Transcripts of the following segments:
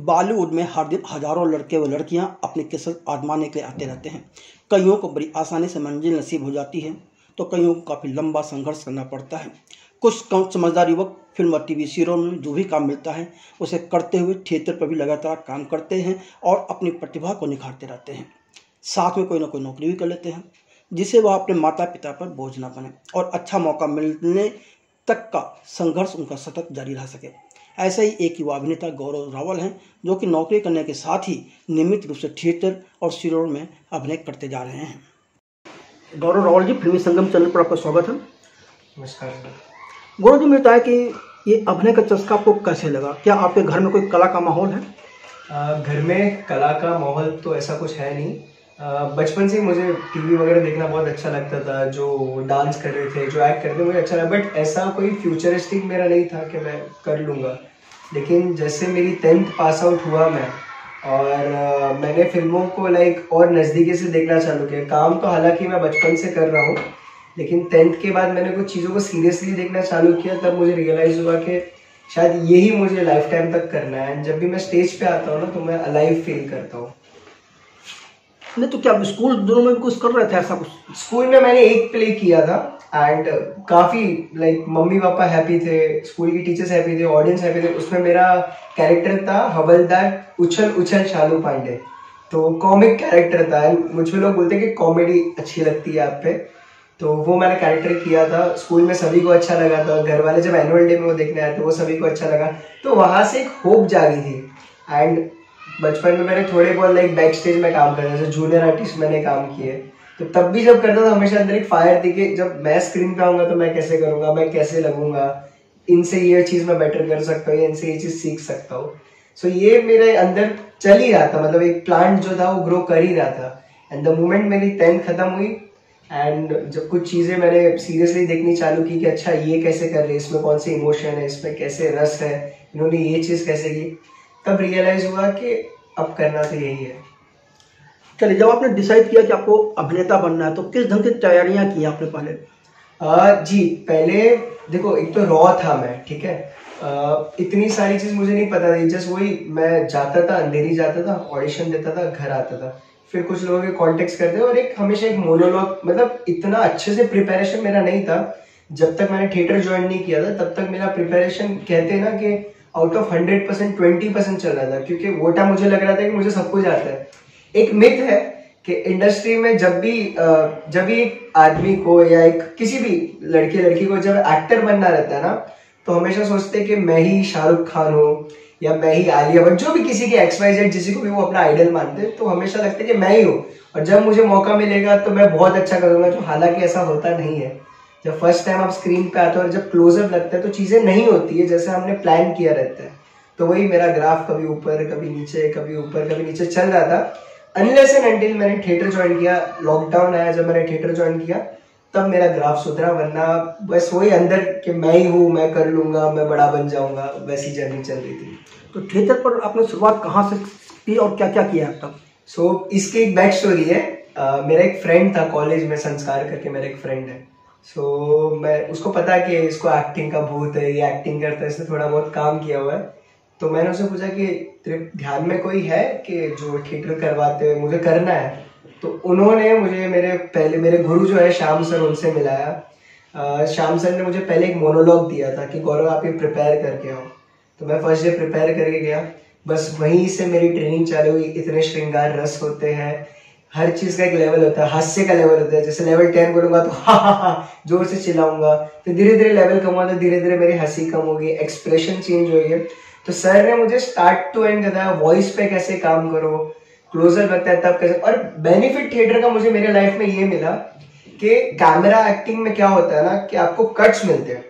बॉलीवुड में हर दिन हजारों लड़के व लड़कियां अपनी किस्मत आजमाने के लिए आते रहते हैं। कईयों को बड़ी आसानी से मंजिल नसीब हो जाती है तो कईयों को काफ़ी लंबा संघर्ष करना पड़ता है। कुछ कम समझदार युवक फिल्म और टीवी सीरियल में जो भी काम मिलता है उसे करते हुए थिएटर पर भी लगातार काम करते हैं और अपनी प्रतिभा को निखारते रहते हैं। साथ में कोई ना कोई नौकरी भी कर लेते हैं जिससे वह अपने माता पिता पर बोझ ना बने और अच्छा मौका मिलने तक का संघर्ष उनका सतत जारी रह सके। ऐसा ही एक युवा अभिनेता गौरव रावल हैं जो कि नौकरी करने के साथ ही नियमित रूप से थिएटर और सीरियल में अभिनय करते जा रहे हैं। गौरव रावल जी, फिल्मी संगम चैनल पर आपका स्वागत है। नमस्कार सर। गौरव जी, मुझे बताया कि ये अभिनय का चस्का आपको कैसे लगा? क्या आपके घर में कोई कला का माहौल है? घर में कला का माहौल तो ऐसा कुछ है नहीं। बचपन से ही मुझे टीवी वगैरह देखना बहुत अच्छा लगता था। जो डांस कर रहे थे, जो एक्ट करते थे, मुझे अच्छा लगा। बट ऐसा कोई फ्यूचरिस्टिक मेरा नहीं था कि मैं कर लूँगा। लेकिन जैसे मेरी 10th पास आउट हुआ मैं, और मैंने फिल्मों को और नज़दीकी से देखना चालू किया। काम तो हालांकि मैं बचपन से कर रहा हूँ, लेकिन 10th के बाद मैंने कुछ चीज़ों को सीरियसली देखना चालू किया। तब मुझे रियलाइज़ हुआ कि शायद यही मुझे लाइफ टाइम तक करना है। एंड जब भी मैं स्टेज पे आता हूँ ना, तो मैं अलाइव फील करता हूँ। नहीं तो क्या स्कूल दोनों में भी कुछ कर रहे थे ऐसा कुछ? स्कूल में मैंने एक प्ले किया था एंड काफी मम्मी पापा हैप्पी थे, स्कूल की टीचर्स हैप्पी थे, ऑडियंस हैप्पी थे। उसमें मेरा कैरेक्टर था हवलदार उछल उछल शालू पांडे। तो कॉमिक कैरेक्टर था। मुझे लोग बोलते हैं कि कॉमेडी अच्छी लगती है आप पे, तो वो मैंने कैरेक्टर किया था। स्कूल में सभी को अच्छा लगा था। घर वाले जब एनुअल डे में वो देखने आए तो वो सभी को अच्छा लगा। तो वहां से एक होप जागी थी। एंड बचपन में मैंने थोड़े बहुत बैक स्टेज में काम करता, जैसे जूनियर आर्टिस्ट मैंने काम किए। तो तब भी जब करता था हमेशा अंदर एक फायर थी कि जब मैं स्क्रीन पे आऊंगा तो मैं कैसे करूंगा, मैं कैसे लगूंगा, इनसे ये चीज मैं बेटर कर सकता हूँ, इनसे ये चीज सीख सकता हूँ। सो ये मेरे अंदर चल ही रहा था। मतलब एक प्लांट जो था वो ग्रो कर ही रहा था। एंड द मोमेंट मेरी 10th खत्म हुई एंड जब कुछ चीजें मैंने सीरियसली देखनी चालू की कि अच्छा ये कैसे कर रहे, इसमें कौन सी इमोशन है, इसमें कैसे रस है, इन्होंने ये चीज कैसे की, तब रियलाइज हुआ कि अब करना तो यही है। चलिए, जब आपने डिसाइड किया कि आपको अभिनेता बनना है तो किस ढंग की तैयारियां की आपने पहले? जी, पहले देखो, एक तो रॉ था मैं, ठीक है। इतनी सारी चीज मुझे नहीं पता थी। जस्ट वही मैं जाता था, अंधेरी जाता था, ऑडिशन देता था, घर आता था, फिर कुछ लोगों के कॉन्टेक्ट करते और एक हमेशा एक मोनोलॉग। मतलब इतना अच्छे से प्रिपरेशन मेरा नहीं था। जब तक मैंने थिएटर ज्वाइन नहीं किया था तब तक मेरा प्रिपरेशन, कहते हैं ना कि आउट ऑफ 100% 20% चल रहा था, क्योंकि वो टाइम मुझे लग रहा था कि मुझे सब कुछ आता है। एक मिथ है कि इंडस्ट्री में जब भी एक आदमी को या एक किसी भी लड़की को जब एक्टर बनना रहता है ना, तो हमेशा सोचते हैं कि मैं ही शाहरुख खान हूँ या मैं ही आलिया भट्ट, जो भी किसी के XYZ जिसी को भी वो अपना आइडल मानते हैं, तो हमेशा लगता है कि मैं ही हूँ और जब मुझे मौका मिलेगा तो मैं बहुत अच्छा करूंगा। जो हालांकि ऐसा होता नहीं है। जब फर्स्ट टाइम आप स्क्रीन पे आते हो और जब क्लोजअप लगता है तो चीजें नहीं होती है जैसे हमने प्लान किया रहता है। तो वही मेरा ग्राफ कभी ऊपर कभी नीचे, कभी ऊपर कभी नीचे चल रहा था, अनलेस एंड अनटिल मैंने थिएटर ज्वाइन किया। लॉकडाउन आया, जब मैंने थिएटर ज्वाइन किया तब मेरा ग्राफ सुधरा। वरना बस वही अंदर कि मैं ही हूँ, मैं कर लूंगा, मैं बड़ा बन जाऊंगा, वैसी जर्नी चल रही थी। तो थिएटर पर आपने शुरुआत कहाँ से की और क्या क्या किया अब तक? इसकी एक बैक स्टोरी है। मेरा एक फ्रेंड था कॉलेज में, संस्कार करके मेरा एक फ्रेंड है। मैं उसको पता कि इसको एक्टिंग का भूत है, ये एक्टिंग करता है, इसने थोड़ा बहुत काम किया हुआ है। तो मैंने उससे पूछा कि तेरे ध्यान में कोई है कि जो थिएटर करवाते हुए मुझे करना है? तो उन्होंने मुझे मेरे गुरु जो है श्याम सर, उनसे मिलाया। श्याम सर ने मुझे पहले एक मोनोलॉग दिया था कि गौरव आप ये प्रिपेयर करके आओ। तो मैं फर्स्ट डे प्रिपेयर करके गया। बस वहीं से मेरी ट्रेनिंग चालू हुई। इतने श्रृंगार रस होते हैं, हर चीज का एक लेवल होता है, हास्य का लेवल होता है। जैसे लेवल 10 बोलूंगा तो हा जोर से चिल्लाऊंगा, फिर धीरे धीरे लेवल कम हुआ तो धीरे धीरे मेरी हंसी कम होगी, एक्सप्रेशन चेंज हो गए। तो सर ने मुझे स्टार्ट टू एंड बताया वॉइस पे कैसे काम करो, क्लोजर लगता है तब कैसे। और बेनिफिट थिएटर का मुझे मेरे लाइफ में ये मिला कि कैमरा एक्टिंग में क्या होता है ना कि आपको कट्स मिलते हैं,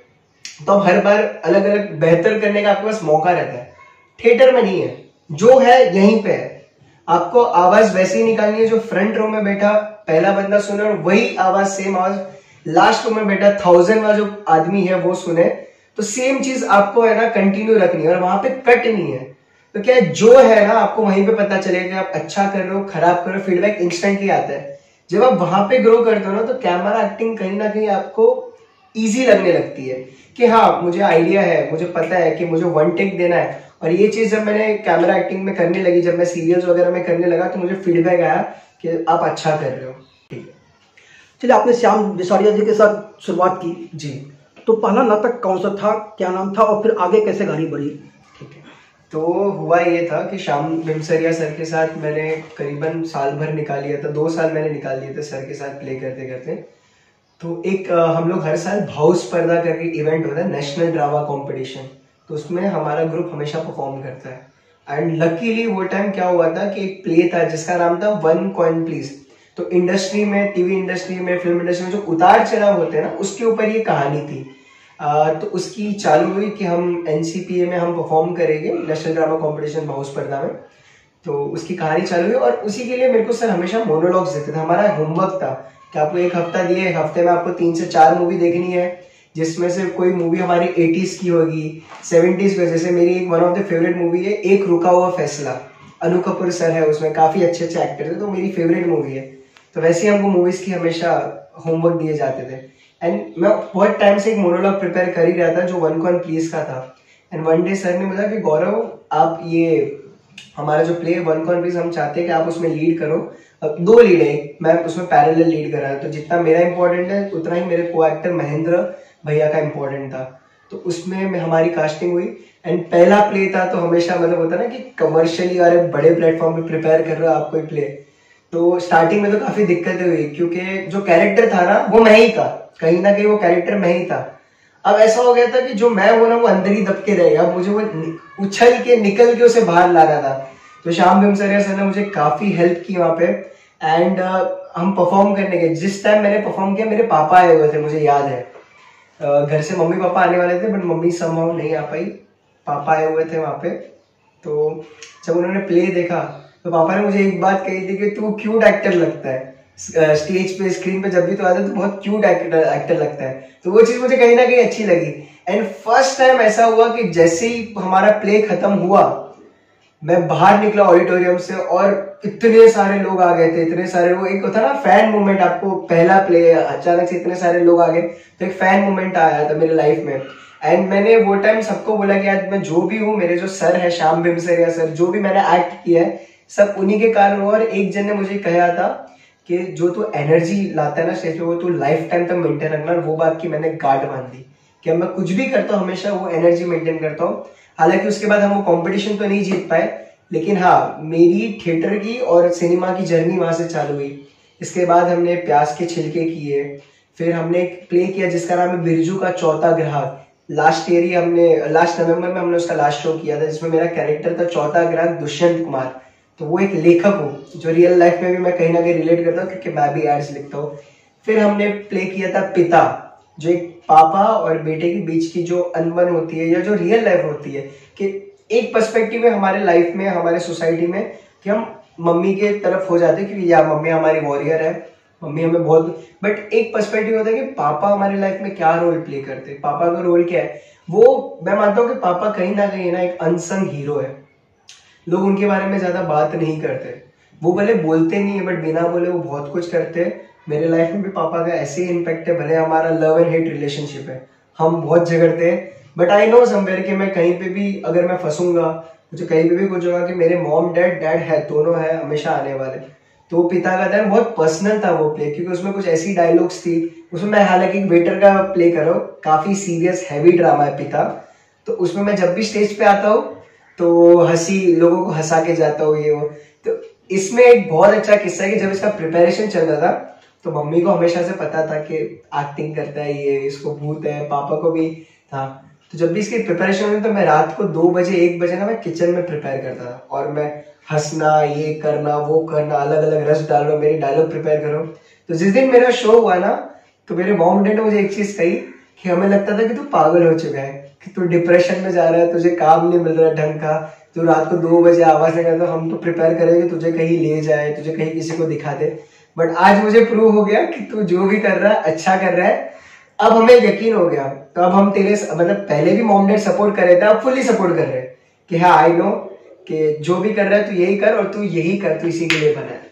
तो अब हर बार अलग अलग बेहतर करने का आपके पास मौका रहता है। थिएटर में नहीं है, जो है यहीं पे है। आपको आवाज वैसे ही निकालनी है जो फ्रंट रो में बैठा पहला बंदा सुने, और वही आवाज, सेम आवाज लास्ट रो में बैठा 1000वां जो आदमी है वो सुने। तो सेम चीज आपको है ना कंटिन्यू रखनी है और वहां पे कट नहीं है। तो क्या है, जो है ना आपको वहीं पे पता चलेगा आप अच्छा कर रहे हो, खराब कर रहे हो, फीडबैक इंस्टेंटली आता है। जब आप वहां पे ग्रो करते हो ना, तो कैमरा एक्टिंग कहीं ना कहीं आपको इजी लगने लगती है कि हाँ मुझे आइडिया है, मुझे पता है कि मुझे 1 टेक देना है और ये चीज जब मैंने कैमरा एक्टिंग में करने लगी, जब मैं सीरियल्स वगैरह में करने लगा, तो मुझे फीडबैक आया कि आप अच्छा कर रहे हो। ठीक है, चलिए, आपने श्याम बिसारिया जी के साथ शुरुआत की जी। तो पहला नाटक कौन सा था, क्या नाम था, और फिर आगे कैसे गाड़ी बढ़ी? ठीक है, तो हुआ ये था कि श्याम बिमसरिया सर के साथ मैंने करीबन साल भर निकाल लिया था, 2 साल मैंने निकाल लिए थे सर के साथ प्ले करते करते। तो एक हम लोग हर साल भाव स्पर्धा करके इवेंट होता है, नेशनल ड्रामा कंपटीशन, तो उसमें हमारा ग्रुप हमेशा परफॉर्म करता है। एंड लकीली वो टाइम क्या हुआ था कि एक प्ले था जिसका नाम था वन कॉइन प्लीज। तो इंडस्ट्री में, टीवी इंडस्ट्री में, फिल्म इंडस्ट्री में जो उतार चढ़ाव होते हैं ना, उसके ऊपर ये कहानी थी। तो उसकी चालू हुई कि हम एनसीपीए में हम परफॉर्म करेंगे, नेशनल ड्रामा कंपटीशन भाव स्पर्धा में। तो उसकी कहानी चालू हुई और उसी के लिए मेरे को सर हमेशा मोनोलॉग्स देते थे। हमारा होमवर्क था कि आपको 1 हफ्ता दिए, 1 हफ्ते में आपको 3 से 4 मूवी देखनी है, जिसमें से कोई मूवी हमारी 80s की होगी, 70s की। जैसे मेरी एक one of the favourite movie है एक रुका हुआ फैसला, अनु कपूर सर है उसमें, काफी अच्छे अच्छे एक्टर थे, तो मेरी फेवरेट मूवी है। तो वैसे ही हमको मूवीज की हमेशा होमवर्क दिए जाते थे। एंड मैं बहुत टाइम से एक मोनोलॉग प्रिपेयर कर ही रहा था जो वन कॉइन प्लीज का था। एंड वन डे सर ने बोला कि गौरव, आप ये हमारा जो प्ले वन कॉइन प्लीज, हम चाहते हैं कि आप उसमें लीड करो। अब 2 लीड है, मैं उसमें पैरेलल लीड कर रहा था, तो जितना मेरा इंपॉर्टेंट है उतना ही मेरे को एक्टर महेंद्र भैया का इंपॉर्टेंट था। तो उसमें हमारी कास्टिंग हुई। एंड पहला प्ले था, तो हमेशा मतलब होता ना कि कमर्शियली और एक बड़े प्लेटफॉर्म पे प्रिपेयर कर रहे हो आप कोई प्ले, तो स्टार्टिंग में तो काफी दिक्कतें हुई, क्योंकि जो कैरेक्टर था ना वो मैं ही था, कहीं ना कहीं वो कैरेक्टर मैं ही था। अब ऐसा हो गया था कि जो मैं हूं ना वो अंदर ही दब के रहेगा, मुझे वो उछल के निकल के उसे बाहर लाना था। तो श्याम बिमसरिया सर ने मुझे काफी हेल्प की वहां पे। एंड हम परफॉर्म करने गए। जिस टाइम मैंने परफॉर्म किया मेरे पापा आए हुए थे, मुझे याद है। घर से मम्मी पापा आने वाले थे, बट मम्मी समहाउ नहीं आ पाई, पापा आए हुए थे वहां पे। तो जब उन्होंने प्ले देखा तो पापा ने मुझे एक बात कही थी कि तू क्यूट एक्टर लगता है, स्टेज पे स्क्रीन पे जब भी तो आता है तो बहुत क्यूट एक्टर लगता है। तो वो चीज मुझे कहीं ना कहीं अच्छी लगी। एंड फर्स्ट टाइम ऐसा हुआ कि जैसे ही हमारा प्ले खत्म हुआ, मैं बाहर निकला ऑडिटोरियम से और इतने सारे लोग आ गए थे, इतने सारे। वो एक होता ना फैन मूवमेंट, आपको पहला प्ले अचानक से इतने सारे लोग आ गए, तो एक फैन मूवमेंट आया था मेरे लाइफ में। एंड मैंने वो टाइम सबको बोला कि आज मैं जो भी हूँ, मेरे जो सर है श्याम बिमसरिया सर, जो भी मैंने एक्ट किया है सब उन्हीं के कारण हुआ। और एक जन ने मुझे कहा था कि जो तू एनर्जी लाता है ना स्टेज पे, वो तू लाइफ टाइम तक मेंटेन रखना। वो बात की मैंने गार्ड मान दी कि मैं कुछ भी करता हूँ हमेशा वो एनर्जी मेंटेन करता हूँ। हालांकि उसके बाद हम वो कंपटीशन तो नहीं जीत पाए, लेकिन हाँ मेरी थिएटर की और सिनेमा की जर्नी वहां से चालू हुई। इसके बाद हमने प्याज के छिलके किए, फिर हमने एक प्ले किया जिसका नाम है बिरजू का चौथा ग्राहक। लास्ट ईयर ही लास्ट नवंबर में हमने उसका लास्ट शो किया था, जिसमें मेरा कैरेक्टर था चौथा ग्राहक दुष्यंत कुमार। तो वो एक लेखक हो जो रियल लाइफ में भी मैं कहीं ना कहीं रिलेट करता हूँ, क्योंकि मैं भी एड्स लिखता हूँ। फिर हमने प्ले किया था पिता, जो एक पापा और बेटे के बीच की जो अनबन होती है या जो रियल लाइफ होती है, कि एक पर्सपेक्टिव में हमारे लाइफ में, हमारे सोसाइटी में, कि हम मम्मी के तरफ हो जाते हैं क्योंकि या मम्मी हमारी वॉरियर है, मम्मी हमें बहुत, बट एक पर्सपेक्टिव होता है कि पापा हमारी लाइफ में क्या रोल प्ले करते हैं, पापा का रोल क्या है। वो मैं मानता हूँ कि पापा कहीं ना कहीं ना एक अनसंग हीरो है। लोग उनके बारे में ज्यादा बात नहीं करते, वो भले बोलते नहीं है बट बिना बोले वो बहुत कुछ करते हैं। मेरे लाइफ में भी पापा का ऐसे ही इम्पैक्ट है, भले हमारा लव एंड हेट रिलेशनशिप है, हम बहुत झगड़ते हैं, बट आई नो समवेयर कि मैं कहीं पे भी अगर मैं फंसूंगा, मुझे कहीं पे भी कुछ होगा कि मेरे मॉम डैड है, दोनों है, हमेशा आने वाले। तो पिता का था बहुत पर्सनल था वो प्ले, क्योंकि उसमें कुछ ऐसी डायलॉग्स थी। उसमें मैं हालांकि वेटर का प्ले कर रहा हूँ, काफी सीरियस हैवी ड्रामा है पिता। तो उसमें मैं जब भी स्टेज पे आता हूँ तो हंसी, लोगों को हंसा के जाता हूँ ये वो। तो इसमें एक बहुत अच्छा किस्सा है कि जब इसका प्रिपरेशन चल रहा था तो मम्मी को हमेशा से पता था कि एक्टिंग करता है ये, इसको भूत है, पापा को भी था। तो जब भी इसकी प्रिपरेशन हुई तो मैं रात को 2 बजे 1 बजे ना मैं किचन में प्रिपेयर करता था, और मैं हंसना, ये करना, वो करना, अलग अलग रस डालो, मेरी डायलॉग प्रिपेयर करो। तो जिस दिन मेरा शो हुआ ना तो मेरे मॉम डैड ने मुझे एक चीज कही कि हमें लगता था कि तू पागल हो चुका है, कि तू डिप्रेशन में जा रहा है, तुझे काम नहीं मिल रहा है ढंग का, तू रात को 2 बजे आवाज लगा, तो हम तो प्रिपेयर करेंगे तुझे कहीं ले जाए, तुझे कहीं किसी को दिखा दे। बट आज मुझे प्रूव हो गया कि तू जो भी कर रहा है अच्छा कर रहा है। अब हमें यकीन हो गया, तो अब हम तेरे मतलब पहले भी मॉम डैड सपोर्ट कर रहे थे, अब फुली सपोर्ट कर रहे हैं कि हाँ आई नो कि जो भी कर रहा है तू यही कर, और तू यही कर, तू इसी के लिए बना है।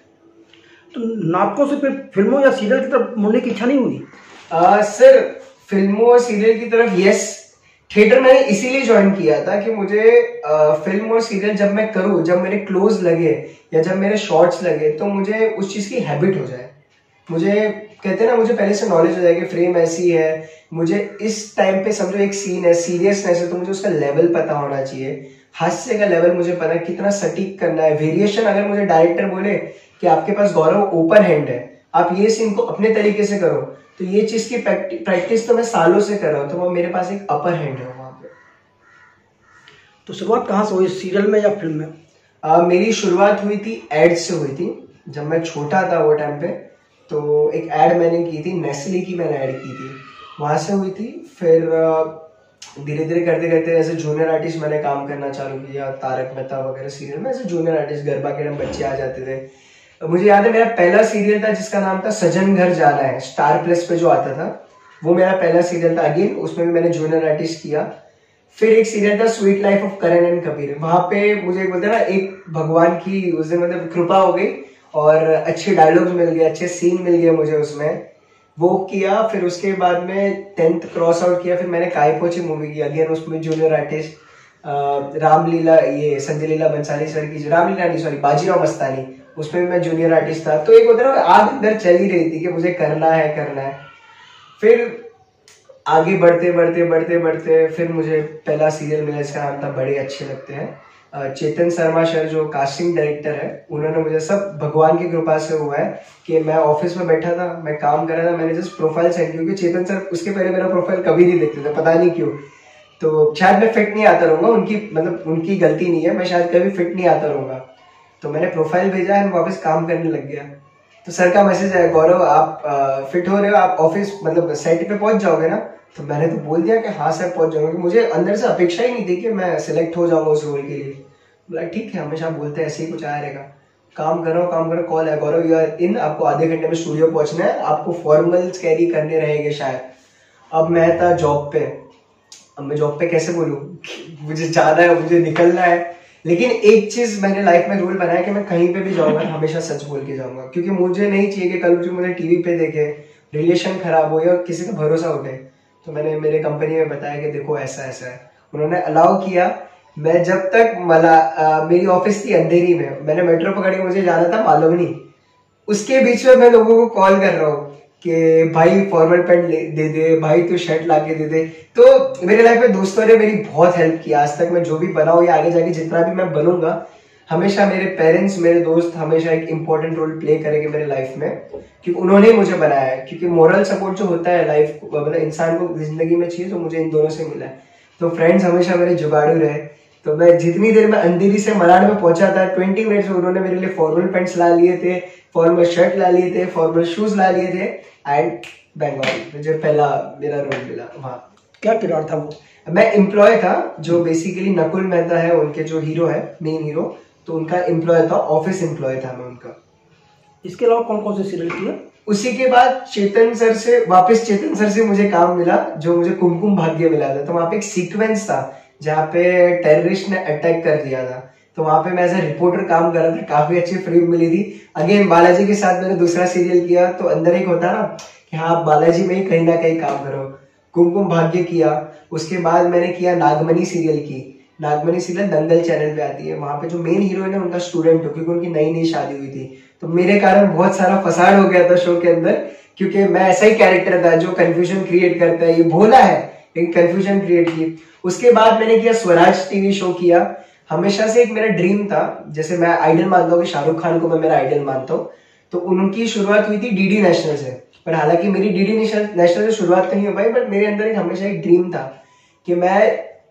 तो नाटकों से फिर फिल्मों या सीरियल की तरफ मुड़ने की इच्छा नहीं हुई? सर फिल्मों और सीरियल की तरफ यस, थिएटर मैंने इसीलिए ज्वाइन किया था कि मुझे फिल्म और सीरियल जब मैं करूँ, जब मेरे क्लोज लगे या जब मेरे शॉर्ट्स लगे, तो मुझे उस चीज की हैबिट हो जाए। मुझे कहते हैं ना, मुझे पहले से नॉलेज हो जाए कि फ्रेम ऐसी है, मुझे इस टाइम पे समझो एक सीन है, सीरियसनेस है, तो मुझे उसका लेवल पता होना चाहिए। हास्य का लेवल मुझे पता है कितना सटीक करना है। वेरिएशन अगर मुझे डायरेक्टर बोले कि आपके पास गौरव ओपन हैंड है, आप ये सीन को अपने तरीके से करो, तो ये चीज की प्रैक्टिस तो मैं सालों से कर रहा हूँ, तो वो मेरे पास एक अपर हैंड है वहां पे। तो शुरुआत कहाँ से हुई, सीरियल में या फिल्म में? मेरी शुरुआत हुई थी एड से हुई थी। जब मैं छोटा था वो टाइम पे, तो एक एड मैंने की थी, नेस्ले की मैंने ऐड की थी, वहां से हुई थी। फिर धीरे धीरे करते करते ऐसे जूनियर आर्टिस्ट मैंने काम करना चालू किया, तारक मेहता वगैरह सीरियल में ऐसे जूनियर आर्टिस्ट, गरबा के टाइम बच्चे आ जाते थे। मुझे याद है मेरा पहला सीरियल था जिसका नाम था सजन घर जाना है, स्टार प्लस पे जो आता था, वो मेरा पहला सीरियल था। अगेन उसमें भी मैंने जूनियर आर्टिस्ट किया। फिर एक सीरियल था sweet life of Karan and Kabir, वहां पे मुझे बोलते ना एक भगवान की उस दिन मतलब कृपा हो गई और अच्छे डायलॉग्स मिल गए, अच्छे सीन मिल गए मुझे उसमें, वो किया। फिर उसके बाद में 10th क्रॉस आउट किया, फिर मैंने काय पोची मूवी की, अगेन उसमें जूनियर आर्टिस्ट, रामलीला, ये संजय लीला बंसाली सर की, रामलीला नहीं सॉरी बाजीराव मस्तानी, उसमें भी मैं जूनियर आर्टिस्ट था। तो एक होता है आग अंदर चल ही रही थी कि मुझे करना है करना है। फिर आगे बढ़ते बढ़ते बढ़ते बढ़ते फिर मुझे पहला सीरियल मिला जिसका नाम था बड़े अच्छे लगते हैं। चेतन शर्मा सर जो कास्टिंग डायरेक्टर है, उन्होंने मुझे, सब भगवान की कृपा से हुआ है कि मैं ऑफिस में बैठा था, मैं काम कर रहा था, मैंने जस्ट प्रोफाइल सेंड, क्योंकि चेतन सर उसके पहले मेरा प्रोफाइल कभी नहीं देखते थे, पता नहीं क्यों। तो शायद मैं फिट नहीं आता रहूंगा, उनकी मतलब उनकी गलती नहीं है, मैं शायद कभी फिट नहीं आता रहूंगा। तो मैंने प्रोफाइल भेजा है, वापस काम करने लग गया। तो सर का मैसेज है, गौरव आप फिट हो रहे हो, आप ऑफिस मतलब सेट पे पहुंच जाओगे ना? तो मैंने तो बोल दिया कि हाँ सर पहुंच जाऊंगा, कि मुझे अंदर से अपेक्षा ही नहीं थी कि मैं सिलेक्ट हो जाऊंगा उस रोल के लिए। बोला ठीक है, हमेशा बोलते हैं ऐसे ही कुछ आया रहेगा। काम करो, कॉल है, गौरव यू आर इन, आपको आधे घंटे में स्टूडियो पहुंचना है, आपको फॉर्मल्स कैरी करने रहेंगे शायद। अब मैं था जॉब पे, अब मैं जॉब पे कैसे बोलूँ मुझे जाना है, मुझे निकलना है। लेकिन एक चीज मैंने लाइफ में रूल बनाया कि मैं कहीं पे भी जाऊंगा हमेशा सच बोल के जाऊंगा, क्योंकि मुझे नहीं चाहिए कि कल जो मुझे टीवी पे देखे, रिलेशन खराब हो या किसी का भरोसा उठे। तो मैंने मेरे कंपनी में बताया कि देखो ऐसा ऐसा है, उन्होंने अलाउ किया। मैं जब तक मेरी ऑफिस थी अंधेरी में, मैंने मेट्रो पकड़ के मुझे जाना था मालवनी, उसके बीच में मैं लोगों को कॉल कर रहा हूँ कि भाई फॉर्मल पैंट दे दे, भाई तू शर्ट ला के दे दे। तो मेरे लाइफ में दोस्तों ने मेरी बहुत हेल्प किया। आज तक मैं जो भी बना हूँ या आगे जाके जितना भी मैं बनूंगा, हमेशा मेरे पेरेंट्स, मेरे दोस्त हमेशा एक इंपॉर्टेंट रोल प्ले करेंगे मेरे लाइफ में, क्योंकि उन्होंने मुझे बनाया है। क्योंकि मोरल सपोर्ट जो होता है लाइफ को, मतलब इंसान को जिंदगी में चाहिए, तो मुझे इन दोनों से मिला है। तो फ्रेंड्स हमेशा मेरे जुगाड़ू रहे। तो मैं जितनी देर में अंधेरी से मलाड में पहुंचा था, 20 मिनट्स में उन्होंने मेरे लिए फॉर्मल पैंट्स ला लिए थे, फॉर्मल शर्ट ला लिए थे, फॉर्मल शूज ला लिए थे। एंड बंगाल मुझे पहला मेरा रोल मिला वहाँ। क्या किरदार था वो? मैं एम्प्लॉय था, जो बेसिकली नकुल मेहता है उनके जो हीरो है, मेन हीरो, तो उनका एम्प्लॉय था, ऑफिस एम्प्लॉय था मैं उनका। इसके अलावा कौन कौन से सीरियल किए? उसी के बाद चेतन सर से मुझे काम मिला, जो मुझे कुमकुम भाग्य मिला था। तो वहां पे एक सीक्वेंस था जहाँ पे टेररिस्ट ने अटैक कर दिया था, तो वहां पे मैं एज ए रिपोर्टर काम कर रहा था, काफी अच्छी फ्रेम मिली थी। अगेन बालाजी के साथ मैंने दूसरा सीरियल किया, तो अंदर एक होता ना कि हाँ बालाजी में ही कहीं ना कहीं काम करो। कुमकुम भाग्य किया, उसके बाद मैंने किया नागमणि सीरियल की। नागमणि सीरियल दंगल चैनल पे आती है, वहां पे जो मेन हीरोइन है उनका स्टूडेंट हो, क्योंकि उनकी नई नई शादी हुई थी। तो मेरे कारण बहुत सारा फसाड हो गया था शो के अंदर, क्योंकि मैं ऐसा ही कैरेक्टर था जो कंफ्यूजन क्रिएट करता है, ये भोला है लेकिन कंफ्यूजन क्रिएट की। उसके बाद मैंने किया स्वराज टीवी शो किया। हमेशा से एक मेरा ड्रीम था, जैसे मैं आइडल मानता हूँ कि शाहरुख खान को मैं मेरा आइडल मानता हूँ, तो उनकी शुरुआत हुई थी डीडी नेशनल से। पर हालांकि मेरी डीडी नेशनल से शुरुआत नहीं हो पाई, बट मेरे अंदर एक हमेशा एक ड्रीम था कि मैं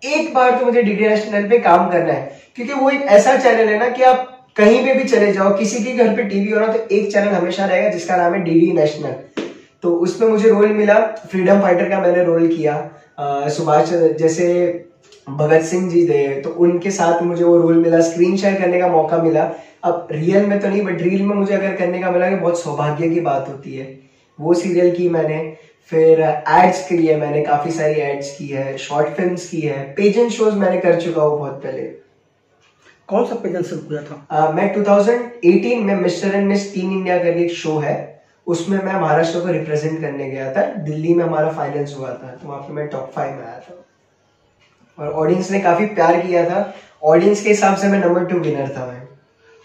एक बार तो मुझे डीडी नेशनल पे काम करना है, क्योंकि वो एक ऐसा चैनल है ना कि आप कहीं पे भी चले जाओ, किसी के घर पे टीवी हो रहा तो एक चैनल हमेशा रहेगा जिसका नाम है डीडी नेशनल। तो उसमें मुझे रोल मिला, फ्रीडम फाइटर का मैंने रोल किया। सुभाष जैसे भगत सिंह जी थे, तो उनके साथ मुझे वो रोल मिला, स्क्रीन शेयर करने का मौका मिला। अब रियल में तो नहीं, बट रील में मुझे अगर करने का मिला कि बहुत सौभाग्य की बात होती है। वो सीरियल की मैंने, फिर एड्स की है मैंने, काफी सारी एड्स की है, शॉर्ट फिल्म्स की है, पेजेंट शोज मैंने कर चुका हूँ बहुत पहले। कौन सा पेजेंट शुरू किया था? मैं 2018 में mister and miss tin India करके एक शो है, उसमें मैं महाराष्ट्र को रिप्रेजेंट करने गया था। दिल्ली में हमारा फाइनल्स हुआ था, तो वहां पे मैं टॉप 5 में आया था। और ऑडियंस ने काफी प्यार किया था। ऑडियंस के हिसाब से मैं नंबर 2 विनर था। मैं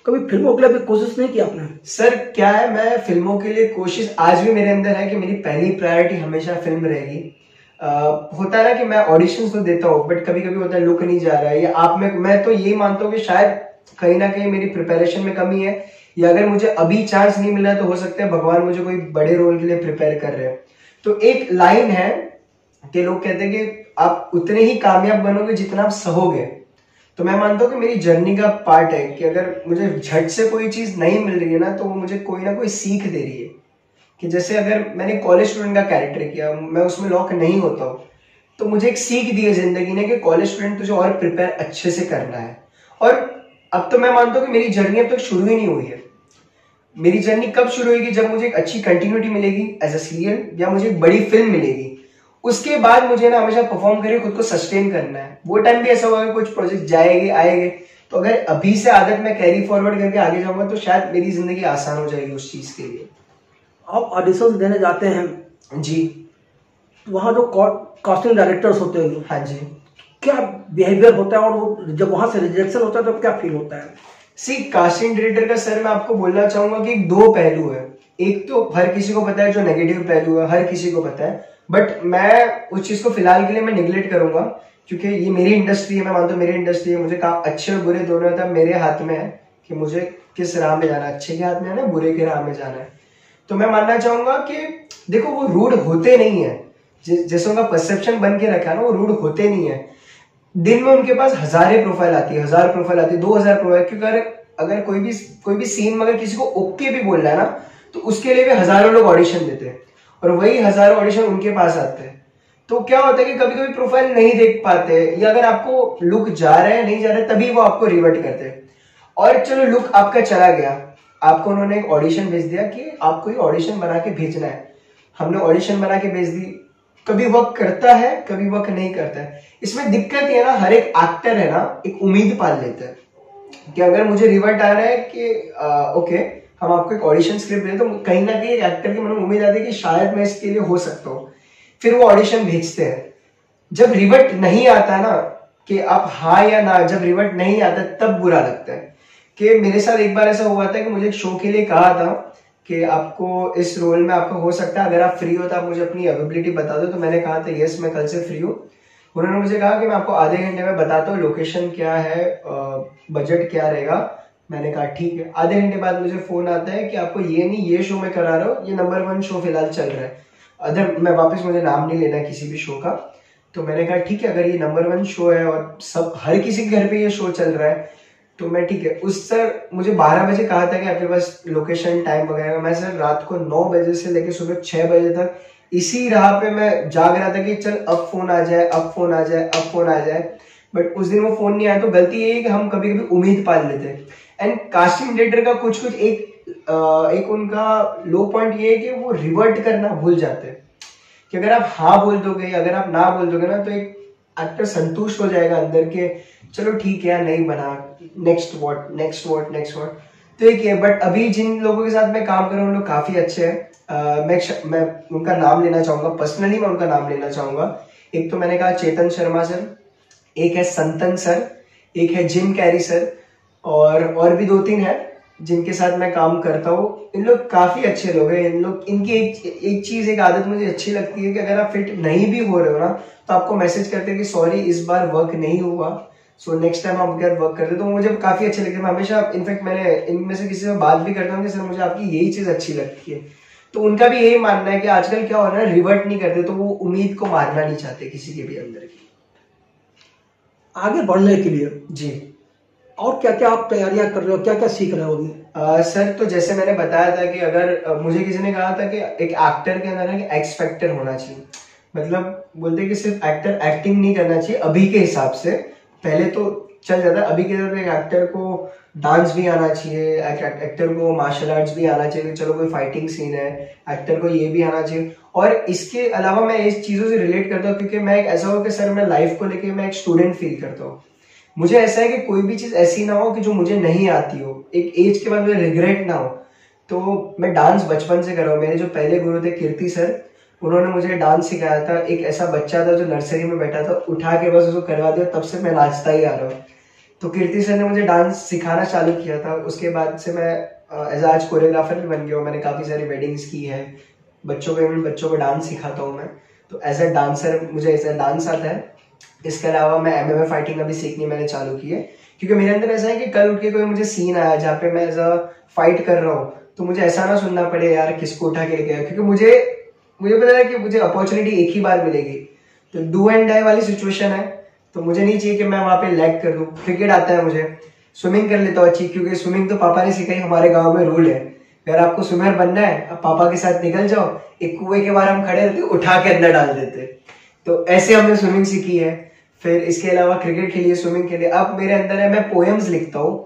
कभी फिल्मों के लिए भी कोशिश नहीं की आपने? सर क्या है, मैं फिल्मों के लिए कोशिश आज भी मेरे अंदर है कि मेरी पहली प्रायोरिटी हमेशा फिल्म रहेगी। होता है ना कि मैं ऑडिशंस तो देता हूँ, बट कभी कभी होता है लुक नहीं जा रहा है, या आप में मैं तो यही मानता हूँ कि शायद कहीं ना कहीं मेरी प्रिपरेशन में कमी है, या अगर मुझे अभी चांस नहीं मिला तो हो सकता है भगवान मुझे कोई बड़े रोल के लिए प्रिपेयर कर रहे हैं। तो एक लाइन है कि लोग कहते हैं कि आप उतने ही कामयाब बनोगे जितना आप सहोगे। तो मैं मानता हूँ कि मेरी जर्नी का पार्ट है कि अगर मुझे झट से कोई चीज नहीं मिल रही है ना, तो वो मुझे कोई ना कोई सीख दे रही है। कि जैसे अगर मैंने कॉलेज स्टूडेंट का कैरेक्टर किया, मैं उसमें लॉक नहीं होता हूँ, तो मुझे एक सीख दी है जिंदगी ने कि कॉलेज स्टूडेंट तुझे और प्रिपेयर अच्छे से करना है। और अब तो मैं मानता हूँ कि मेरी जर्नी अब तक शुरू ही नहीं हुई है। मेरी जर्नी कब शुरू होगी, जब मुझे एक अच्छी कंटिन्यूटी मिलेगी एज अ सीरियल, या मुझे एक बड़ी फिल्म मिलेगी। उसके बाद मुझे ना हमेशा परफॉर्म करके खुद को सस्टेन करना है। वो टाइम भी ऐसा होगा कुछ प्रोजेक्ट जाएंगे आएंगे, तो अगर अभी से आदत मैं कैरी फॉरवर्ड करके आगे जाऊंगा तो शायद मेरी जिंदगी आसान हो जाएगी उस चीज के लिए। आप ऑडिशन देने जाते हैं जी, वहाँ जो कास्टिंग डायरेक्टर्स होते हैं, हाँ जी, क्या बिहेवियर होता है, और वो जब वहां से रिजेक्शन होता है तो क्या फील होता है? सी कास्टिंग डायरेक्टर का सर मैं आपको बोलना चाहूंगा कि दो पहलू है। एक तो हर किसी को पता है जो नेगेटिव पहलू है, हर किसी को पता है, बट मैं उस चीज को फिलहाल के लिए मैं निगलेक्ट करूंगा, क्योंकि ये मेरी इंडस्ट्री है। मैं मानता हूँ मेरी इंडस्ट्री है, मुझे काम अच्छे और बुरे दोनों होता है, मेरे हाथ में है कि मुझे किस राह में जाना है, अच्छे के हाथ में है ना, बुरे के राह में जाना है। तो मैं मानना चाहूंगा कि देखो वो रूड होते नहीं है, जैसे उनका परसेप्शन बन के रखा है ना, वो रूड होते नहीं है। दिन में उनके पास हजारें प्रोफाइल आती है, 1000 प्रोफाइल आती है, 2000 प्रोफाइल, क्योंकि अगर कोई भी सीन में अगर किसी को ओके भी बोल रहा है ना, तो उसके लिए भी हजारों लोग ऑडिशन देते हैं, और वही हजारों ऑडिशन उनके पास आते हैं। तो क्या होता है कि कभी कभी प्रोफाइल नहीं देख पाते, या अगर आपको लुक जा रहा है नहीं जा रहा है, तभी वो आपको रिवर्ट करते हैं। और चलो लुक आपका चला गया, आपको उन्होंने एक ऑडिशन भेज दिया कि आपको ये ऑडिशन बना के भेजना है, हमने ऑडिशन बना के भेज दी। कभी वर्क करता है, कभी वर्क नहीं करता है। इसमें दिक्कत ये ना, हर एक एक्टर है ना एक उम्मीद पाल लेता है कि अगर मुझे रिवर्ट आ रहा है कि ओके हम आपको एक ऑडिशन स्क्रिप्ट दे, तो कहीं ना कहीं एक एक्टर के मन में उम्मीद आती है कि शायद मैं इसके लिए हो सकता हूँ। फिर वो ऑडिशन भेजते हैं, जब रिवर्ट नहीं आता ना कि आप हाँ या ना, जब रिवर्ट नहीं आता तब बुरा लगता है। कि मेरे साथ एक बार ऐसा हुआ था कि मुझे एक शो के लिए कहा था कि आपको इस रोल में आपका हो सकता है, अगर आप फ्री हो तो आप मुझे अपनी अवेलेबिलिटी बता दो। तो मैंने कहा था यस मैं कल से फ्री हूँ। उन्होंने मुझे कहा कि मैं आपको आधे घंटे में बताता हूँ लोकेशन क्या है, बजट क्या रहेगा। मैंने कहा ठीक है। आधे घंटे बाद मुझे फोन आता है कि आपको ये नहीं, ये शो मैं करा रहा हूँ, ये नंबर 1 शो फिलहाल चल रहा है। अदर मैं वापस, मुझे नाम नहीं लेना किसी भी शो का। तो मैंने कहा ठीक है, अगर ये नंबर 1 शो है और सब हर किसी के घर पे ये शो चल रहा है तो मैं ठीक है। उस सर मुझे 12 बजे कहा था कि आपके पास लोकेशन टाइम वगैरह। मैं सर रात को 9 बजे से लेकर सुबह 6 बजे तक इसी राह पे मैं जाग रहा था कि चल अब फोन आ जाए, अब फोन आ जाए, अब फोन आ जाए। बट उस दिन वो फोन नहीं आया। तो गलती ये है कि हम कभी कभी उम्मीद पाल लेते हैं। एंड कास्टिंग डायरेक्टर का कुछ एक उनका लो पॉइंट ये है कि वो रिवर्ट करना भूल जाते हैं। कि अगर आप हाँ बोल दोगे, अगर आप ना बोल दोगे ना, तो एक एक्टर संतुष्ट हो जाएगा अंदर के चलो ठीक है नहीं बना, next what, next what, next what. तो एक है। बट अभी जिन लोगों के साथ मैं काम कर रहा हूँ उन लोग काफी अच्छे हैं। मैं उनका नाम लेना चाहूंगा, पर्सनली मैं उनका नाम लेना चाहूंगा। एक तो मैंने कहा चेतन शर्मा सर, एक है संतन सर, एक है जिम कैरी सर, और भी 2-3 है जिनके साथ मैं काम करता हूँ। इन लोग काफी अच्छे लोग हैं। इनकी एक आदत मुझे अच्छी लगती है कि अगर आप फिट नहीं भी हो रहे हो ना, तो आपको मैसेज करते हैं कि सॉरी इस बार वर्क नहीं हुआ, सो नेक्स्ट टाइम आप अगर वर्क करते। तो मुझे काफी अच्छे लगते हैं। मैं हमेशा इनफैक्ट मैंने इनमें से किसी से बात भी करता हूँ कि सर मुझे आपकी यही चीज अच्छी लगती है। तो उनका भी यही मानना है कि आजकल क्या हो रहा है, रिवर्ट नहीं करते, तो वो उम्मीद को मारना नहीं चाहते किसी के भी अंदर की। आगे बढ़ने के लिए जी, और क्या क्या आप तैयारियां कर रहे हो, क्या क्या सीख रहे हो अभी? सर तो जैसे मैंने बताया था कि अगर मुझे किसी ने कहा था कि एक एक्टर के अंदर एक एक्स फैक्टर होना चाहिए। मतलब बोलते कि सिर्फ एक्टर एक्टिंग नहीं करना चाहिए अभी के हिसाब से, पहले तो चल जाता है। अभी के हिसाब से एक एक्टर को डांस भी आना चाहिए, एक्टर को मार्शल आर्ट्स भी आना चाहिए, चलो कोई फाइटिंग सीन है, एक्टर को ये भी आना चाहिए। और इसके अलावा मैं इस चीजों से रिलेट करता हूँ क्योंकि मैं एक ऐसा हो कि सर मैं लाइफ को लेके मैं एक स्टूडेंट फील करता हूँ। मुझे ऐसा है कि कोई भी चीज ऐसी ना हो कि जो मुझे नहीं आती हो, एक एज के बाद मुझे रिग्रेट ना हो। तो मैं डांस बचपन से कर रहा हूँ। मेरे जो पहले गुरु थे कीर्ति सर, उन्होंने मुझे डांस सिखाया था। एक ऐसा बच्चा था जो नर्सरी में बैठा था, उठा के बस उसको करवा दिया, तब से मैं नाचता ही आ रहा हूँ। तो कीर्ति सर ने मुझे डांस सिखाना चालू किया था। उसके बाद से मैं एज आज कोरियोग्राफर भी बन गया हूँ। मैंने काफ़ी सारी वेडिंग्स की है, बच्चों को डांस सिखाता हूँ मैं। तो एज अ डांसर मुझे ऐसा डांस आता है। इसके अलावा मैं MMA फाइटिंग अभी सीखनी मैंने चालू की है, क्योंकि मेरे अंदर ऐसा है कि कल उठ के कोई मुझे सीन आया जहाँ पे मैं एज अ फाइट कर रहा हूँ, तो मुझे ऐसा ना सुनना पड़े यार किसको उठा के लेके आया, क्योंकि मुझे पता है कि मुझे अपॉर्चुनिटी एक ही बार मिलेगी। तो डू एंड डाई वाली सिचुएशन है, तो मुझे नहीं चाहिए कि मैं वहां पे लैग कर दूं। क्रिकेट आता है मुझे, स्विमिंग कर लेता हूँ अच्छी, क्योंकि स्विमिंग तो पापा ने सिखाई। हमारे गांव में रूल है, अगर आपको स्विमर बनना है अब पापा के साथ निकल जाओ, एक कुएं के बाहर हम खड़े रहते उठा के अंदर डाल देते। तो ऐसे हमने स्विमिंग सीखी है। फिर इसके अलावा क्रिकेट खेलिए, स्विमिंग खेलिए। अब मेरे अंदर है, मैं पोएम्स लिखता हूँ,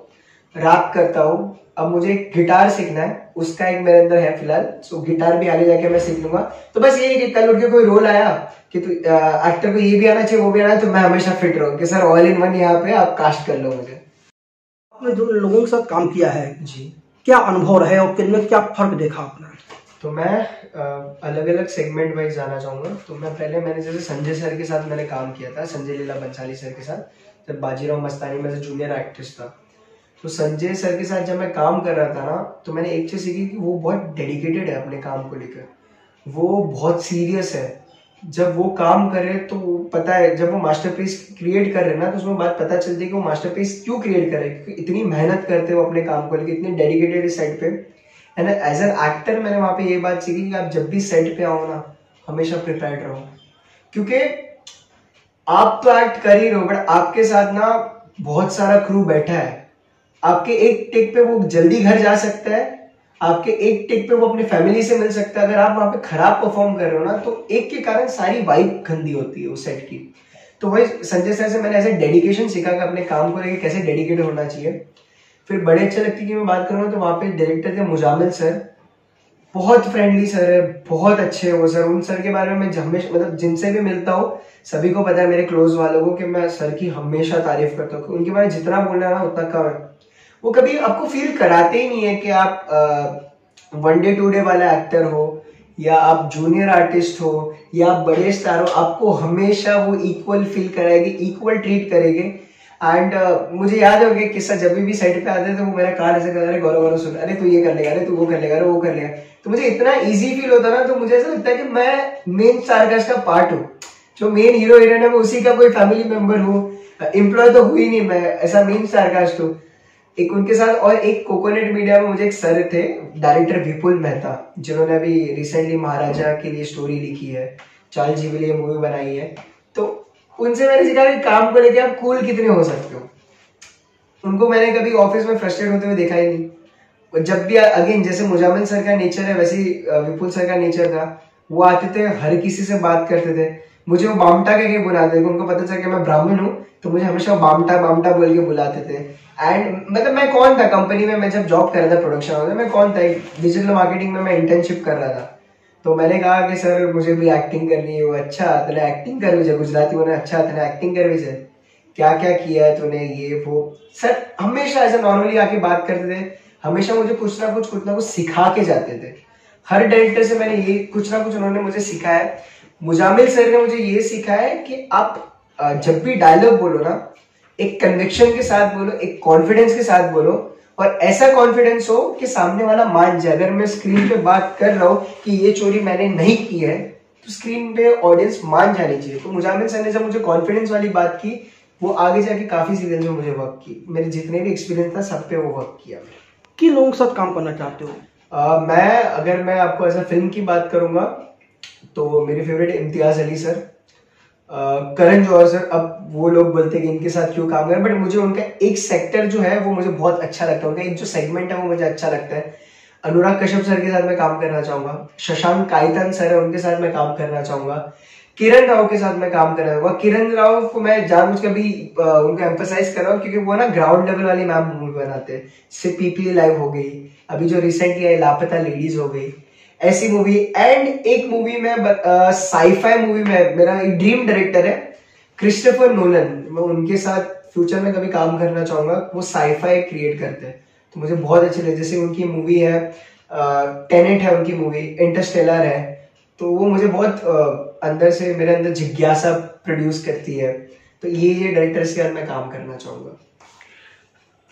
रैप करता हूँ। अब मुझे गिटार सीखना है, उसका एक मेरे अंदर है फिलहाल। सो गिटार भी आगे जाके मैं सीख लूंगा। तो बस ये है कि कल उठ के कोई रोल आया कि तू एक्टर को ये भी आना चाहिए वो भी आना है, तो मैं हमेशा फिट रहूं कि सर ऑल इन वन यहाँ पे आप कास्ट कर लो मुझे। आपने जो लोगों के साथ काम किया है जी, क्या अनुभव रहे और किनमें क्या फर्क देखा आपने? तो मैं अलग अलग सेगमेंट वाइज जाना चाहूंगा। तो मैंने जैसे संजय सर के साथ मैंने काम किया था, संजय लीला बंसाली सर के साथ, जब बाजीराव मस्तानी में जूनियर एक्ट्रेस था। तो संजय सर के साथ जब मैं काम कर रहा था ना, तो मैंने एक चीज सीखी कि वो बहुत डेडिकेटेड है अपने काम को लेकर, वो बहुत सीरियस है। जब वो काम करे तो पता है, जब वो मास्टरपीस क्रिएट कर रहे हैं ना, तो उसमें बात पता चलती है कि वो मास्टरपीस क्यों क्रिएट कर रहे हैं, क्योंकि इतनी मेहनत करते हो अपने काम को लेकर, इतनी डेडिकेटेड इस साइड पे। एंड एज एन एक्टर मैंने वहां पे ये बात सीखी कि आप जब भी सेट पे आओ ना, हमेशा प्रिपेयर्ड रहो, क्योंकि आप तो एक्ट कर ही रहे हो, बट आपके साथ ना बहुत सारा क्रू बैठा है। आपके एक टेक पे वो जल्दी घर जा सकता है, आपके एक टेक पे वो अपनी फैमिली से मिल सकता है। अगर आप वहां पे खराब परफॉर्म कर रहे हो ना, तो एक के कारण सारी वाइब गंदी होती है उस सेट की। तो वही संजय सर से मैंने ऐसे डेडिकेशन सीखा कि अपने काम को लेकर कैसे डेडिकेटेड होना चाहिए। फिर बड़े अच्छे लगती की मैं बात करूँ तो वहां पे डायरेक्टर थे मुजामिल सर, बहुत फ्रेंडली सर है, बहुत अच्छे है वो सर। उन सर के बारे में मैं हमेशा, मतलब जिनसे भी मिलता हूँ सभी को पता है, मेरे क्लोज वालों को, कि मैं सर की हमेशा तारीफ करता हूँ। उनके बारे में जितना बोलना ना उतना कम है। वो कभी आपको फील कराते ही नहीं है कि आप 1 डे 2 डे वाला एक्टर हो, या आप जूनियर आर्टिस्ट हो, या आप बड़े स्टार हो। आपको हमेशा वो इक्वल फील कराएगी, इक्वल ट्रीट करेंगे। एंड मुझे याद है कि किस्सा, जब भी साइड पे आते थे वो मेरा कान ऐसे कर, अरे गौरव गौरव सुन, अरे तू ये कर लेगा, अरे तू वो कर लेगा, अरे वो कर लेगा। तो मुझे इतना इजी फील होता ना, तो मुझे ऐसा लगता है कि मैं मेन स्टारकास्ट का पार्ट हूँ, जो मेन हीरो हीरोइन है मैं उसी का कोई फैमिली मेंबर हूँ। एम्प्लॉय तो हुई नहीं मैं, ऐसा मेन स्टारकास्ट हूँ एक उनके साथ। और एक कोकोनट मीडिया में मुझे एक सर थे, डायरेक्टर विपुल मेहता, जिन्होंने अभी रिसेंटली महाराजा के लिए स्टोरी लिखी है, चाल जी के लिए मूवी बनाई है। तो उनसे मैंने सीखा कि काम को लेके आप कूल कितने हो सकते हो। उनको मैंने कभी ऑफिस में फ्रस्ट्रेट होते हुए देखा ही नहीं। जब भी अगेन जैसे मुजामिल सर का नेचर है, वैसे ही विपुल सर का नेचर था। वो आते थे, हर किसी से बात करते थे। मुझे वो बामटा कह के बुलाते थे, उनको पता चला कि मैं ब्राह्मण हूँ, तो मुझे हमेशा बामटा बामटा बोल के बुलाते थे। एंड मतलब मैं कौन था कंपनी में, मैं जब जॉब कर रहा था प्रोडक्शन में, मैं कौन था, डिजिटल मार्केटिंग में मैं इंटर्नशिप कर रहा था। तो मैंने कहा कि सर मुझे भी एक्टिंग करनी है। वो अच्छा तूने एक्टिंग कर लीजिए, गुजराती बोले अच्छा तूने एक्टिंग कर लीजिए, क्या क्या किया है तूने, ये वो। सर हमेशा ऐसे नॉर्मली आके बात करते थे, हमेशा मुझे कुछ ना कुछ सिखा के जाते थे। हर डायरेक्टर से मैंने ये कुछ ना कुछ उन्होंने मुझे सिखाया है। मुजामिल सर ने मुझे ये सिखाया है कि आप जब भी डायलॉग बोलो ना, एक कन्विक्शन के साथ बोलो, एक कॉन्फिडेंस के साथ बोलो, और ऐसा कॉन्फिडेंस हो कि सामने वाला मान जाए। अगर मैं स्क्रीन पे बात कर रहा हूं कि ये चोरी मैंने नहीं की है, तो स्क्रीन पे ऑडियंस मान जानी चाहिए। तो मुजामिल सर ने जब मुझे कॉन्फिडेंस वाली बात की, वो आगे जाके काफी सीरियल में मुझे वर्क की। मेरे जितने भी एक्सपीरियंस था सब पे वो वर्क किया। किन लोगों के साथ काम करना चाहते हो? अगर मैं आपको ऐसा फिल्म की बात करूंगा तो मेरे favourite Imtiaz Ali sir, Karan Johar sir. अब वो लोग बोलते हैं कि इनके साथ क्यों काम करें, बट मुझे उनका एक सेक्टर जो है वो मुझे बहुत अच्छा लगता है, उनका एक जो सेगमेंट है वो मुझे अच्छा लगता है। अनुराग कश्यप सर के साथ मैं काम करना चाहूंगा। शशांक कायतन सर है, उनके साथ मैं काम करना चाहूंगा। किरण राव के साथ मैं काम करना चाहूंगा। किरण राव को मैं जानबूझ के भी उनको एम्फसाइज कर रहा हूँ, क्योंकि वो ना ग्राउंड लेवल वाली मैम मूवी बनाते हैं। जैसे पीपीए लाइव हो गई, अभी जो रिसेंटली आई लापता लेडीज हो गई, ऐसी मूवी। एंड एक मूवी में साईफाई मूवी में मेरा एक ड्रीम डायरेक्टर है क्रिस्टोफर नोलन, मैं उनके साथ फ्यूचर में कभी काम करना चाहूंगा। वो साईफाई क्रिएट करते हैं तो मुझे बहुत अच्छे लगे। जैसे उनकी मूवी है टेनेट है, उनकी मूवी इंटरस्टेलर है, तो वो मुझे बहुत अंदर से मेरे अंदर जिज्ञासा प्रोड्यूस करती है। तो ये डायरेक्टर्स के साथ मैं काम करना चाहूँगा।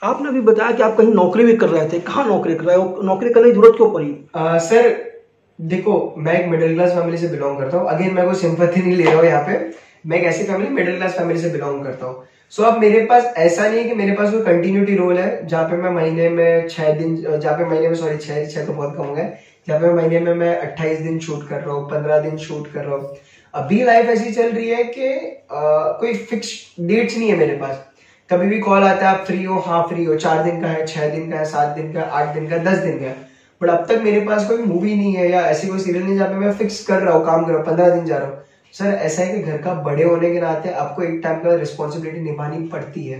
आपने अभी बताया कि आप कहीं नौकरी भी कर रहे थे, कहाँ नौकरी कर रहे हो, नौकरी करने की जरूरत क्यों पड़ी? सर देखो, मैं एक मिडिल क्लास फैमिली से बिलोंग करता हूँ। अगेन मैं कोई सिंपैथी नहीं ले रहा हूँ यहाँ पे, मैं एक ऐसी फैमिली मिडिल क्लास फैमिली से बिलोंग करता हूँ। सो अब मेरे पास ऐसा नहीं है कि मेरे पास कोई कंटिन्यूटी रोल है जहाँ पे मैं महीने में 6 दिन, जहाँ पे महीने में सॉरी 6 तो बहुत कम हो गए, जहाँ पे महीने में मैं 28 दिन शूट कर रहा हूँ, 15 दिन शूट कर रहा हूँ। अभी लाइफ ऐसी चल रही है कि कोई फिक्स डेट्स नहीं है मेरे पास। कभी भी कॉल आता है आप फ्री हो, हाँ फ्री हो, 4 दिन का है, 6 दिन का है, 7 दिन का, 8 दिन का, 10 दिन का है। बट अब तक मेरे पास कोई मूवी नहीं है या ऐसी कोई सीरियल नहीं जहाँ पे मैं फिक्स कर रहा हूँ, काम कर रहा हूँ, 15 दिन जा रहा हूँ। सर ऐसा है कि घर का बड़े होने के नाते आपको एक टाइम का रिस्पॉन्सिबिलिटी निभानी पड़ती है।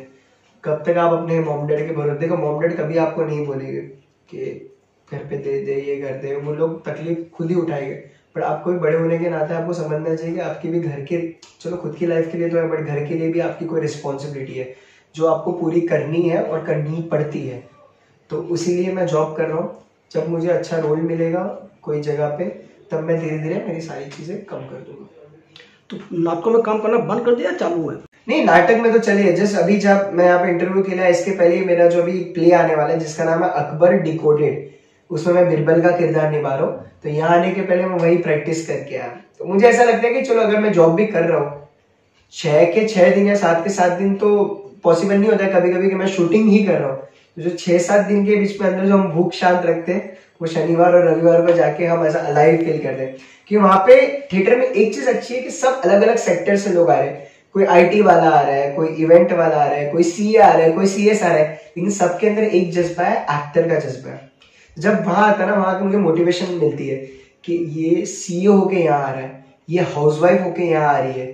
कब तक आप अपने मॉम डैड के भरोसे, देखो मॉम डैड कभी आपको नहीं बोलेंगे कि घर पे दे दे, ये कर दे, वो लोग तकलीफ खुद ही उठाएंगे। बट आपको भी बड़े होने के नाते आपको समझना चाहिए कि आपकी भी घर के, चलो खुद की लाइफ के लिए तो है, बट घर के लिए भी आपकी कोई रिस्पॉन्सिबिलिटी है जो आपको पूरी करनी है और करनी पड़ती है। तो इसीलिए मैं जॉब कर रहा हूँ। जब मुझे अच्छा रोल मिलेगा कोई जगह पे, तब मैं धीरे धीरे मेरी सारी चीजें कम कर दूंगा। तो नाटकों में काम करना बंद कर दिया, चालू है? नहीं, नाटक में तो चलिए, जस्ट अभी जब मैं यहाँ पे इंटरव्यू के लिए, इसके पहले मेरा जो अभी प्ले आने वाला है जिसका नाम है अकबर डिकोडेड, उसमें मैं बिरबल का किरदार निभा रहा हूँ। तो यहाँ आने के पहले मैं वही प्रैक्टिस करके आया। तो मुझे ऐसा लगता है कि चलो अगर मैं जॉब भी कर रहा हूँ, 6 के 6 दिन या 7 के 7 दिन तो पॉसिबल नहीं होता है कभी कभी कि मैं शूटिंग ही कर रहा हूँ। तो जो 6-7 दिन के बीच में अंदर जो हम भूख शांत रखते हैं, वो शनिवार और रविवार को जाके हम ऐसा अलाइव फील करते हैं। कि वहां पे थिएटर में एक चीज अच्छी है कि सब अलग अलग सेक्टर से लोग आ रहे हैं। कोई आईटी वाला आ रहा है, कोई इवेंट वाला आ रहा है, कोई सीए आ रहा है, कोई सीएस आ रहा है, लेकिन सबके अंदर एक जज्बा है, एक्टर का जज्बा है। जब वहां आता है ना, वहां की मुझे मोटिवेशन मिलती है कि ये सीईओ होके यहाँ आ रहा है, ये हाउसवाइफ होके यहाँ आ रही है,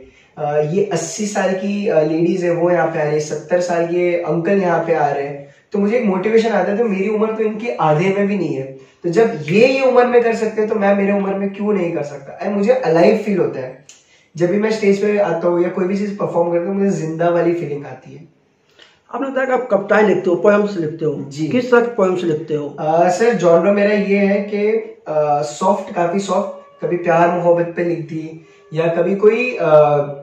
ये 80 साल की लेडीज है वो यहाँ पे आ रही है, 70 साल के अंकल यहाँ पे आ रहे हैं। तो मुझे एक मोटिवेशन आता है, तो मेरी उम्र तो इनकी आधे में भी नहीं है। तो जब ये उम्र में कर सकते हैं तो मैं मेरे उम्र में क्यों नहीं कर सकता? एंड मुझे अलाइव फील होता है जब भी मैं स्टेज पे आता हूँ या कोई भी चीज परफॉर्म करता हूँ, मुझे जिंदा वाली फीलिंग आती है। आपने बताया कि आप कविताएं लिखते हो, पोएम्स लिखते हो जी, किस तरह के पोएम्स लिखते हो? सर जॉनर मेरा ये है कि सॉफ्ट, काफी सॉफ्ट, कभी प्यार मोहब्बत पे लिख दी, या कभी कोई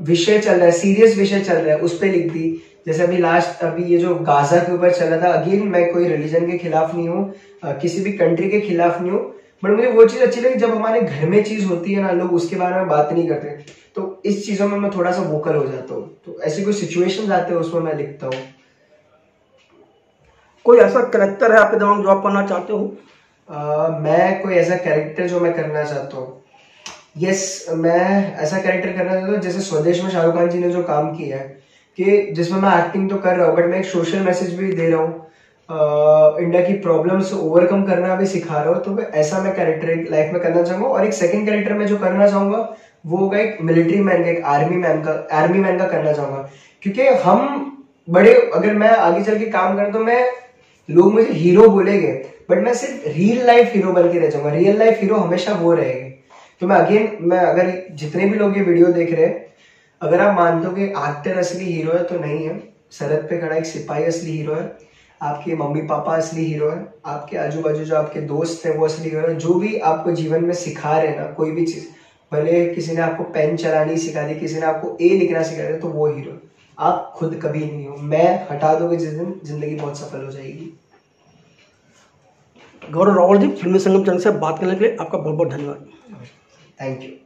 विषय चल रहा है, सीरियस विषय चल रहा है उस पर लिख दी। जैसे अभी ये जो गाजा के ऊपर चल रहा था, अगेन मैं कोई रिलीजन के खिलाफ नहीं हूँ, किसी भी कंट्री के खिलाफ नहीं हूँ, बट मुझे वो चीज अच्छी लगी जब हमारे घर में चीज होती है ना, लोग उसके बारे में बात नहीं करते, तो इस चीजों में मैं थोड़ा सा वोकल हो जाता हूँ। तो ऐसी कोई सिचुएशंस आते हैं उसमें मैं लिखता हूँ। कोई ऐसा कैरेक्टर है आपके दिमाग में जो आप करना चाहते हो? मैं कोई ऐसा कैरेक्टर जो मैं करना चाहता हूँ, यस, मैं ऐसा कैरेक्टर करना चाहता हूँ जैसे स्वदेश में शाहरुख खान जी ने जो काम किया है, कि जिसमें मैं एक्टिंग तो कर रहा हूँ बट मैं एक सोशल मैसेज भी दे रहा हूँ, इंडिया की प्रॉब्लम्स ओवरकम करना भी सिखा रहा हूँ। तो ऐसा मैं कैरेक्टर लाइफ में करना चाहूंगा। और एक सेकंड कैरेक्टर मैं जो करना चाहूंगा वो होगा एक मिलिट्री मैन का, एक आर्मी मैन का करना चाहूंगा। क्योंकि हम बड़े, अगर मैं आगे चल के काम करूँ तो मैं, लोग मुझे हीरो बोलेंगे बट मैं सिर्फ रियल लाइफ हीरो बन के रह जाऊंगा। रियल लाइफ हीरो हमेशा वो रहेगा। तो मैं अगर जितने भी लोग ये वीडियो देख रहे हैं, अगर आप मानते हो कि एक्टर असली हीरो है, तो नहीं है। सरहद पे खड़ा एक सिपाही असली हीरो है, आपके मम्मी पापा असली हीरो है, आपके आजू बाजू जो आपके दोस्त है वो असली हीरो है। जो भी आपको जीवन में सिखा रहे हैं ना, कोई भी चीज, भले किसी ने आपको पेन चलानी सिखा दी, किसी ने आपको ए लिखना सिखा दिया, तो वो हीरो। आप खुद कभी नहीं हो। मैं हटा दोगे जिस दिन, जिंदगी बहुत सफल हो जाएगी। गौरव रावल जी, फिल्मी संगम चैनल से बात करने के लिए आपका बहुत बहुत धन्यवाद। Thank you.